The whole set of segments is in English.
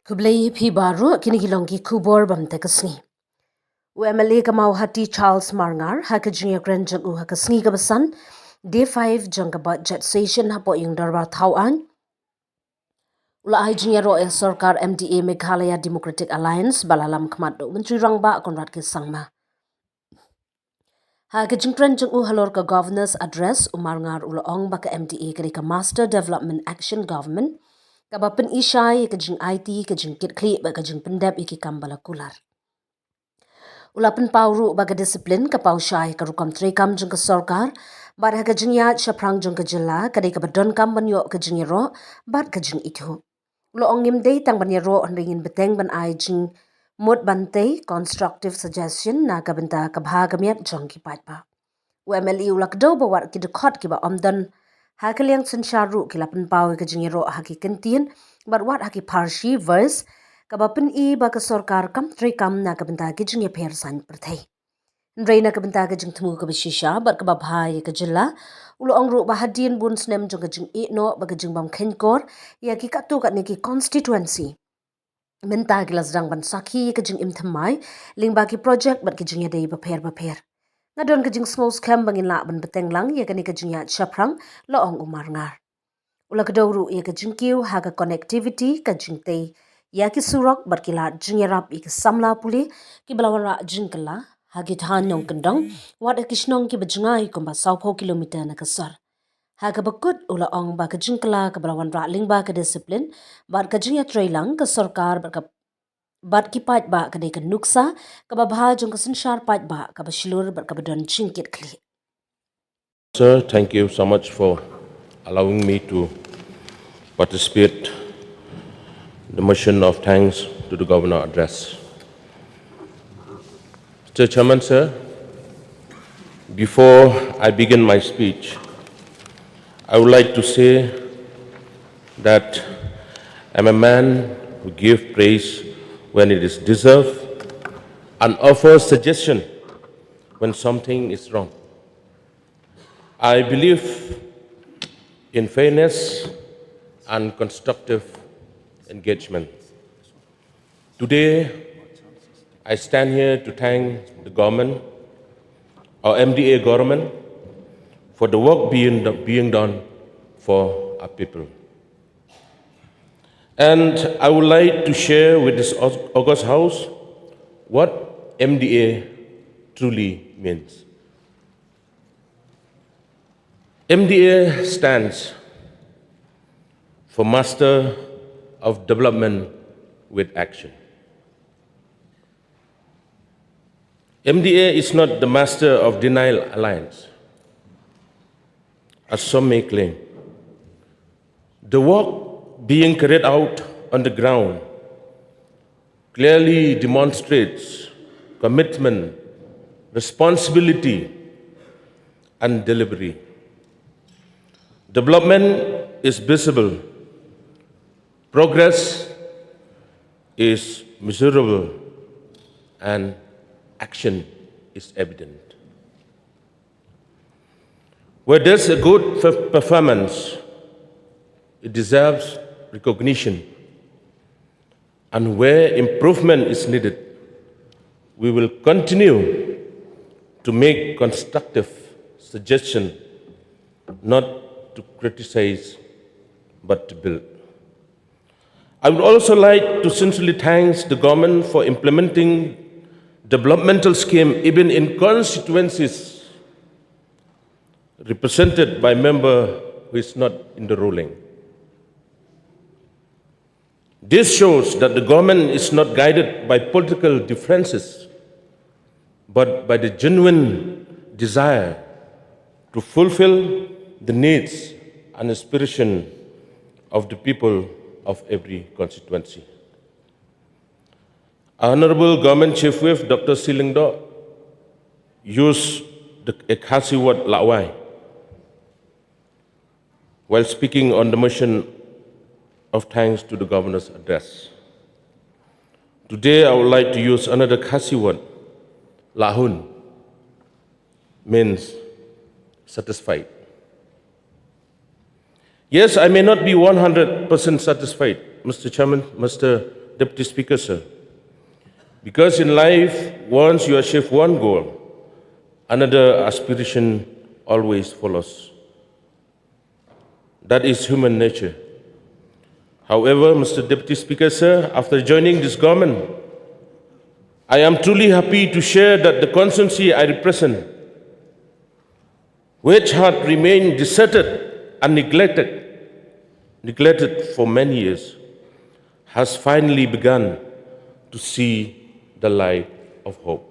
Kublai phi baru kini gilongi kubor bam tekasni. UMLA kamau hati Charles Marngar haka junior grand jagu haka sngi kabasan day 5 jangka budget session hapo yung darbar tauan. Ula ai junior ro sorkar MDA Meghalaya Democratic Alliance balalam kmat do menteri rangba konrad ke sangma. Haka jingkran jagu halor ka governors address Marngar ula ong baka MDA ka Master Development Action Government kaba pen isai ka jing IT ka jing kit kli ba ka jing pendap iki kambala kular. Ula pen pauru baga disiplin ka pau syai ka rukam trekam jing ka sorkar bar ha ka jing ya syaprang jing ka jela kadai ka badon kam banyo ka jing ro bar ka jing ikho. Ula ongim day tang banyo ro ringin beteng ban ai jing mut bante constructive suggestion na ka benta ka bhagamiat jong ki patpa. UMLE ula kdo bawar ki dekot ki ba omdan ha ka liang sensharu ki lapen pau ka jing ro ha ki kentien bar wat ha ki parshi verse kabapen i ba ka sorkar kam trekam na ka benta ki jing pher san perthai. Nreina ka benta ka jing thmu ka bishisha bar ka ba bhai ka jilla ulo ongru ba hadien bun snem jong ka jing e no ba ka jing bam khenkor ya ki ka tu ka ne ki constituency. Menta ki lasrang ban sakhi ka jing imthamai lingba ki project bat ki jing ya dei ba pher. Ngadon ka jing small scam bangin la ban beteng lang ya ka ne ka jing ya chaprang lo ong Marngar. Ula ka dawru ya ka jing kiu ha ka connectivity ka jing tei ya ki surok berkila jing yarap ik samla puli ki balawara jing kala hagi than nong kendong wat kishnong ki bajngai kumba 100 kilometer na kasar haga bakut ula ong ba ka jing kala ka balawan ra lingba ka discipline bar ka jing ya trailang ka sarkar bar ka bat ki pat ba ka dei ka nuksa ka babha jong ka sanshar pat ba ka bashilur bar ka badon jingkit kli. Sir, thank you so much for allowing me to participate the motion of thanks to the Governor address. Mr. Chairman, sir, before I begin my speech, I would like to say that I'm a man who gives praise when it is deserved and offers suggestion when something is wrong. I believe in fairness and constructive engagement. Today, I stand here to thank the government, our MDA government, for the work being done for our people. And I would like to share with this August House what MDA truly means. MDA stands for Master of Development with Action. MDA is not the Master of Denial Alliance, as some may claim. The work being carried out on the ground clearly demonstrates commitment, responsibility, and delivery. Development is visible, progress is measurable, and action is evident. Where there's a good performance, it deserves recognition. And where improvement is needed, we will continue to make constructive suggestions, not to criticize, but to build. I would also like to sincerely thank the government for implementing developmental scheme even in constituencies represented by member who is not in the ruling. This shows that the government is not guided by political differences, but by the genuine desire to fulfill the needs and aspiration of the people of every constituency. Honorable Government Chief Whip Dr. Silingdo used the Khasi word lawai while speaking on the motion of thanks to the Governor's address. Today I would like to use another Khasi word, lahun, means satisfied. Yes, I may not be 100% satisfied, Mr. Chairman, Mr. Deputy Speaker, sir. Because in life, once you achieve one goal, another aspiration always follows. That is human nature. However, Mr. Deputy Speaker, sir, after joining this government, I am truly happy to share that the constituency I represent, which had remained deserted and neglected for many years, has finally begun to see the light of hope.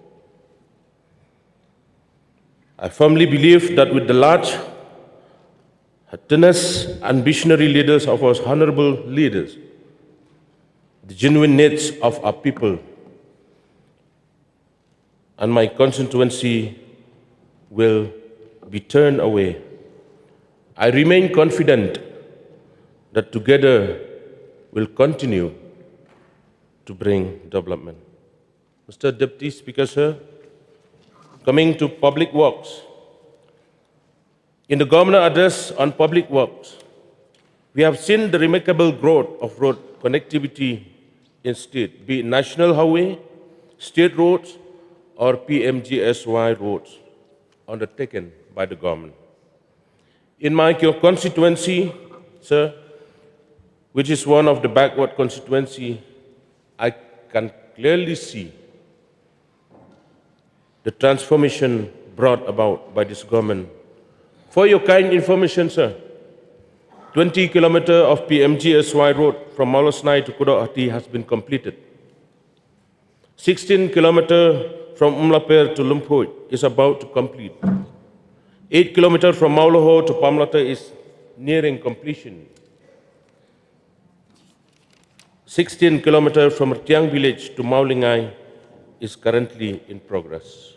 I firmly believe that with the large, tenacious and visionary leaders of our honorable leaders, the genuine needs of our people and my constituency will be turned away. I remain confident that together we'll continue to bring development. Mr. Deputy Speaker, sir, coming to public works. In the Governor address on public works, we have seen the remarkable growth of road connectivity in state, be it national highway, state roads, or PMGSY roads undertaken by the government. In my constituency, sir, which is one of the backward constituency, I can clearly see the transformation brought about by this government. For your kind information, sir, 20 kilometers of PMGSY road from Maulosnai to Kudahati has been completed. 16 kilometers from Umlaper to Lumpur is about to complete. 8 kilometers from Mauloho to Pamlata is nearing completion. 16 kilometers from Tiang village to Maulingai is currently in progress.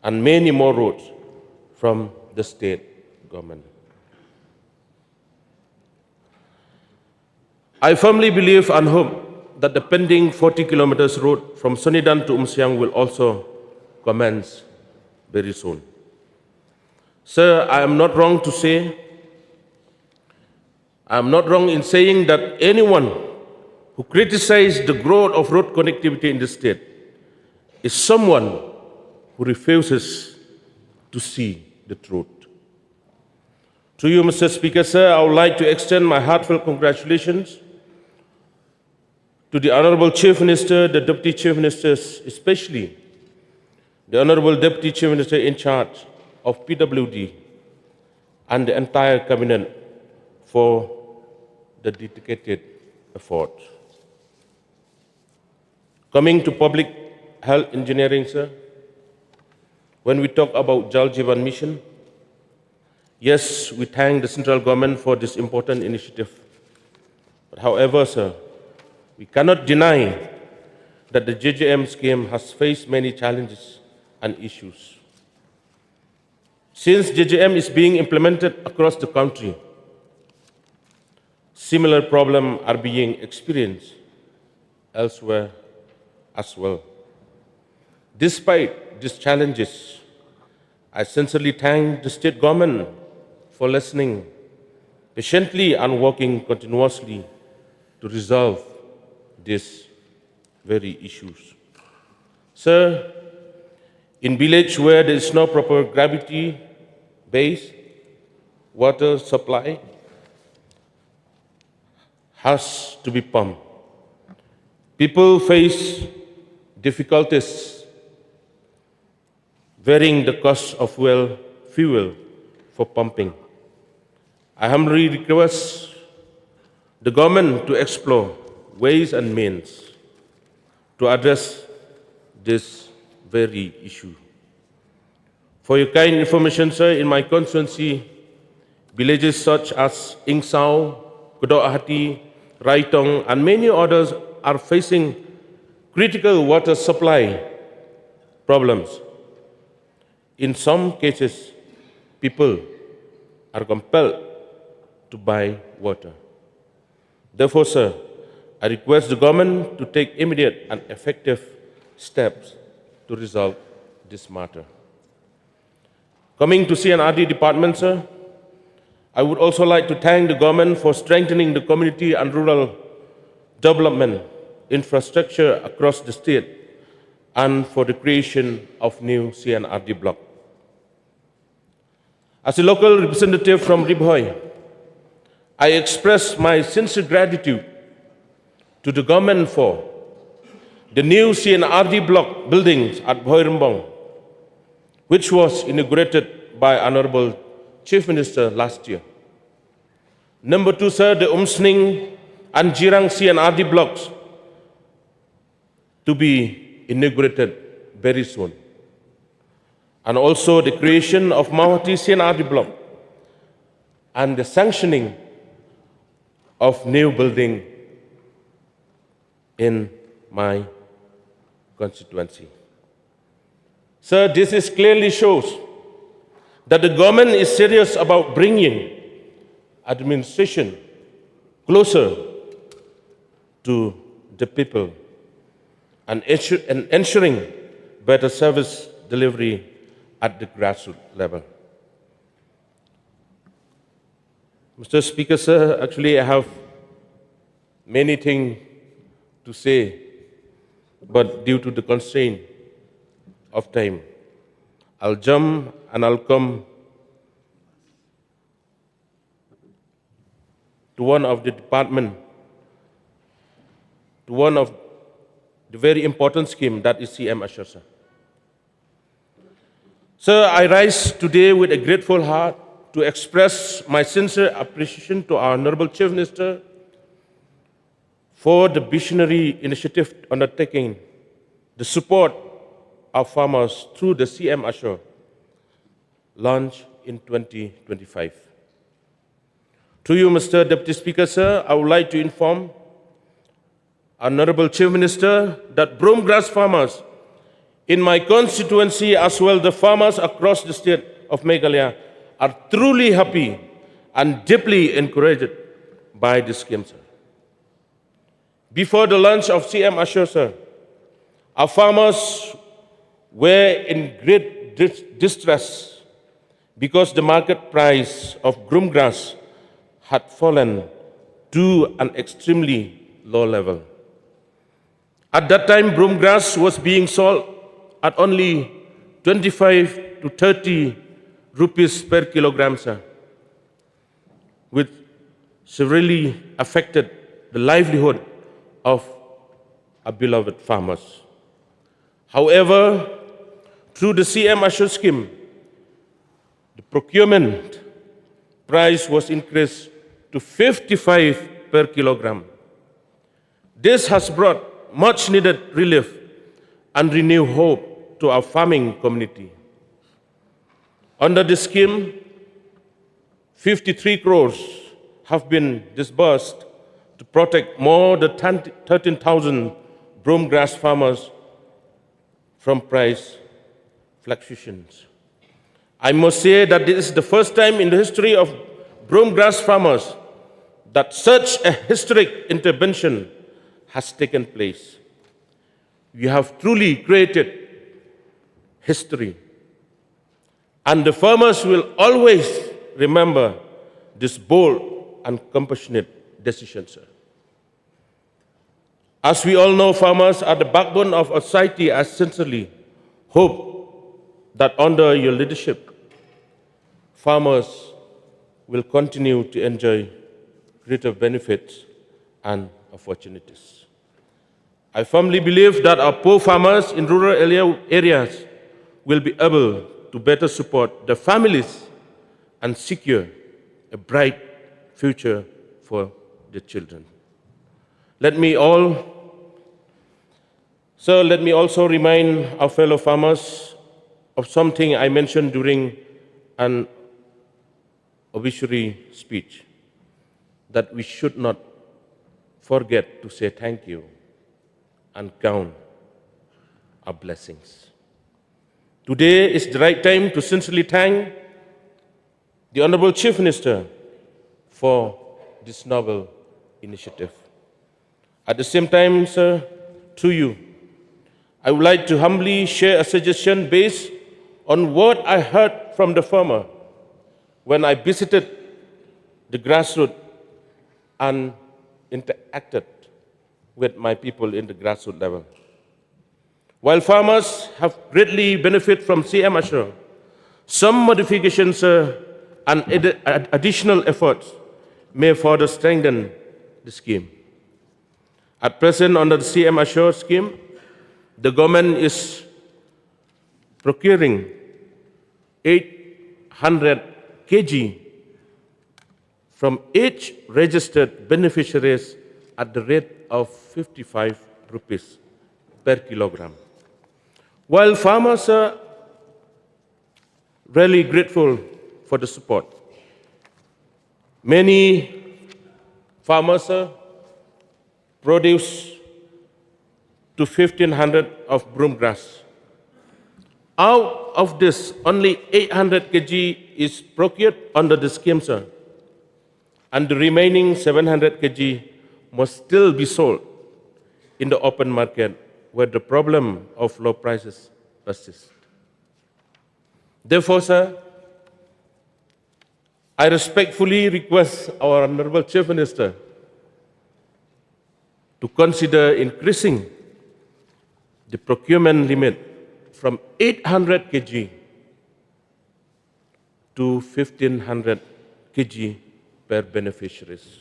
And many more roads from the state government. I firmly believe and hope that the pending 40 kilometers road from Sonidan to Umsiang will also commence very soon. Sir, I am not wrong in saying that anyone who criticizes the growth of road connectivity in the state is someone who refuses to see the truth. To you, Mr. Speaker, sir, I would like to extend my heartfelt congratulations to the Honorable Chief Minister, the Deputy Chief Ministers, especially the Honorable Deputy Chief Minister in charge of PWD and the entire Cabinet for the dedicated effort. Coming to public health engineering, sir, when we talk about Jal Jeevan Mission, yes, we thank the central government for this important initiative. But however, sir, we cannot deny that the JJM scheme has faced many challenges and issues. Since JJM is being implemented across the country, similar problems are being experienced elsewhere as well. Despite these challenges, I sincerely thank the state government for listening patiently and working continuously to resolve these very issues. Sir, in village where there is no proper gravity-based water supply has to be pumped. People face difficulties varying the cost of fuel for pumping. I humbly request the government to explore ways and means to address this very issue. For your kind information, sir, in my constituency, villages such as Ingsau, Kudoahati, Raitong, and many others are facing critical water supply problems. In some cases, people are compelled to buy water. Therefore, sir, I request the government to take immediate and effective steps to resolve this matter. Coming to CNRD department, sir, I would also like to thank the government for strengthening the community and rural development infrastructure across the state and for the creation of new CNRD block. As a local representative from Ribhoi, I express my sincere gratitude to the government for the new CNRD block buildings at Bhoirambong, which was inaugurated by Honorable Chief Minister last year. Number two, sir, the Umsning and Jirang CNRD blocks to be inaugurated very soon. And also the creation of Mawati CNRD block and the sanctioning of new building in my constituency. Sir, this clearly shows that the government is serious about bringing administration closer to the people and ensuring better service delivery at the grassroots level. Mr. Speaker, sir, actually I have many things to say, but due to the constraint of time, I'll jump and I'll come to one of the department, to one of the very important scheme, that is CM Assure, sir. Sir, I rise today with a grateful heart to express my sincere appreciation to our Honorable Chief Minister for the visionary initiative undertaking the support of farmers through the CM Assure launch in 2025. To you, Mr. Deputy Speaker, sir, I would like to inform Honorable Chief Minister that broomgrass farmers in my constituency, as well the farmers across the state of Meghalaya, are truly happy and deeply encouraged by this scheme, sir. Before the launch of CM Assure, sir, our farmers were in great distress because the market price of broomgrass had fallen to an extremely low level. At that time, broomgrass was being sold at only 25 to 30 rupees per kilogram, sir, which severely affected the livelihood of our beloved farmers. However, through the CM Assure scheme, the procurement price was increased to 55 per kilogram. This has brought much needed relief and renewed hope to our farming community. Under the scheme, 53 crores have been disbursed to protect more than 13,000 broomgrass farmers from price fluctuations. I must say that this is the first time in the history of broomgrass farmers that such a historic intervention has taken place. We have truly created history, and the farmers will always remember this bold and compassionate decision, sir. As we all know, farmers are the backbone of our society. I sincerely hope that under your leadership, farmers will continue to enjoy greater benefits and opportunities. I firmly believe that our poor farmers in rural areas will be able to better support their families and secure a bright future for their children. Let me also remind our fellow farmers of something I mentioned during an obituary speech, that we should not forget to say thank you and count our blessings. Today is the right time to sincerely thank the Honorable Chief Minister for this noble initiative. At the same time, sir, to you, I would like to humbly share a suggestion based on what I heard from the farmer when I visited the grassroots and interacted with my people in the grassroots level. While farmers have greatly benefited from CM Assure, some modifications and additional efforts may further strengthen the scheme. At present, under the CM Assure scheme, the government is procuring 800 kg from each registered beneficiaries at the rate of 55 rupees per kilogram. While farmers are really grateful for the support, many farmers produce to 1,500 of broom grass. Out of this, only 800 kg is procured under the scheme, sir, and the remaining 700 kg must still be sold in the open market where the problem of low prices persists. Therefore, sir, I respectfully request our Honorable Chief Minister to consider increasing the procurement limit from 800 kg to 1,500 kg per beneficiaries.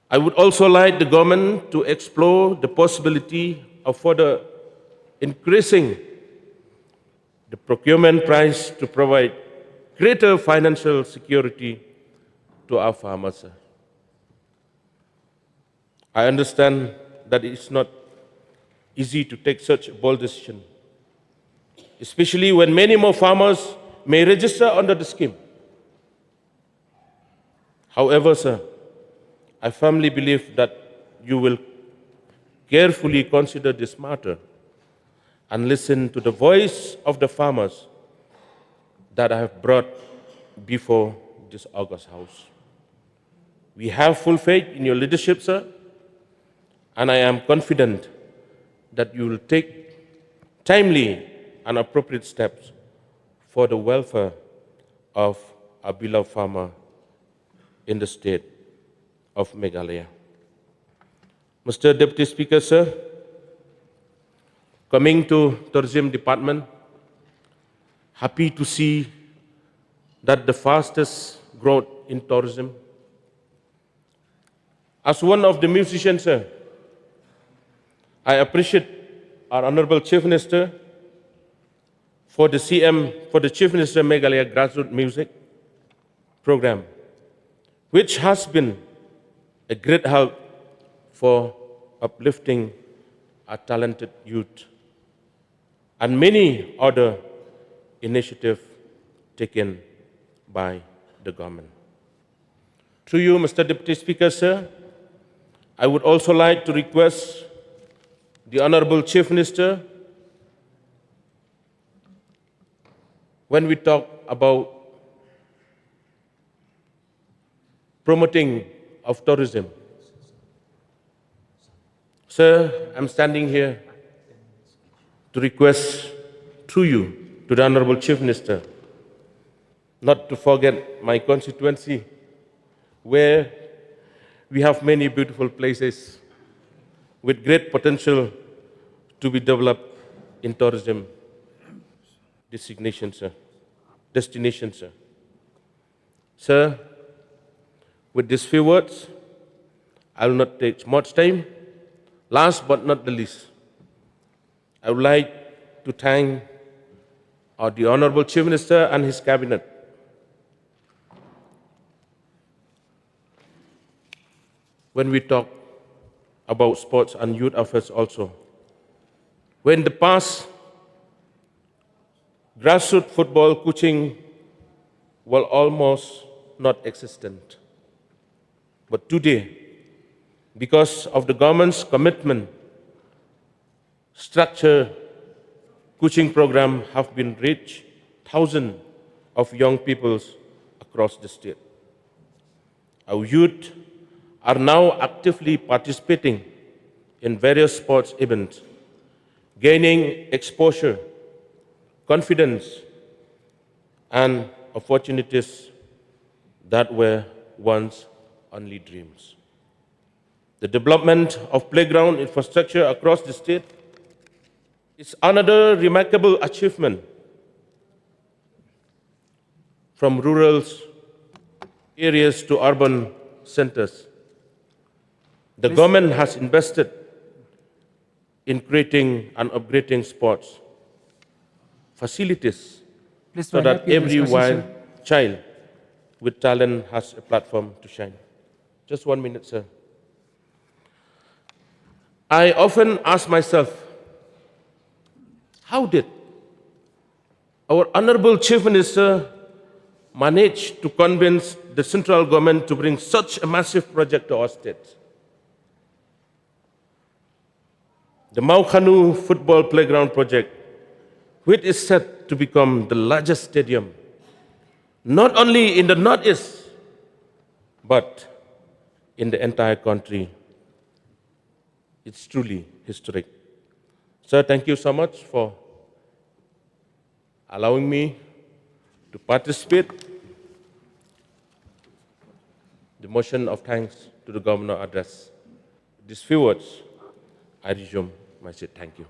I would also like the government to explore the possibility of further increasing the procurement price to provide greater financial security to our farmers. I understand that it's not easy to take such a bold decision, especially when many more farmers may register under the scheme. However, sir, I firmly believe that you will carefully consider this matter and listen to the voice of the farmers that I have brought before this August House. We have full faith in your leadership, sir, and I am confident that you will take timely and appropriate steps for the welfare of our beloved farmer in the state of Meghalaya. Mr. Deputy Speaker, sir, coming to Tourism Department, happy to see that the fastest growth in tourism. As one of the musicians, sir, I appreciate our Honorable Chief Minister for the Chief Minister Meghalaya Grassroots Music Program, which has been a great help for uplifting our talented youth, and many other initiatives taken by the government. Through you, Mr. Deputy Speaker, sir, I would also like to request the Honorable Chief Minister, when we talk about promoting of tourism. Sir, I'm standing here to request through you to the Honorable Chief Minister not to forget my constituency, where we have many beautiful places with great potential to be developed in tourism destination, sir. Sir, with these few words, I will not take much time. Last but not the least, I would like to thank the Honorable Chief Minister and his cabinet. When we talk about sports and youth affairs also, when in the past, grassroots football coaching was almost not existent. But today, because of the government's commitment, structured coaching programs have been reached thousands of young people across the state. Our youth are now actively participating in various sports events, gaining exposure, confidence, and opportunities that were once only dreams. The development of playground infrastructure across the state is another remarkable achievement. From rural areas to urban centers, the government has invested in creating and upgrading sports facilities Please so wind up that your every discussion, sir. child with talent has a platform to shine. Just 1 minute, sir. I often ask myself, how did our Honorable Chief Minister manage to convince the central government to bring such a massive project to our state? The Maukanu football playground project, which is set to become the largest stadium, not only in the Northeast, but in the entire country. It's truly historic. Sir, thank you so much for allowing me to participate the motion of thanks to the governor address. These few words, I resume my seat. Thank you.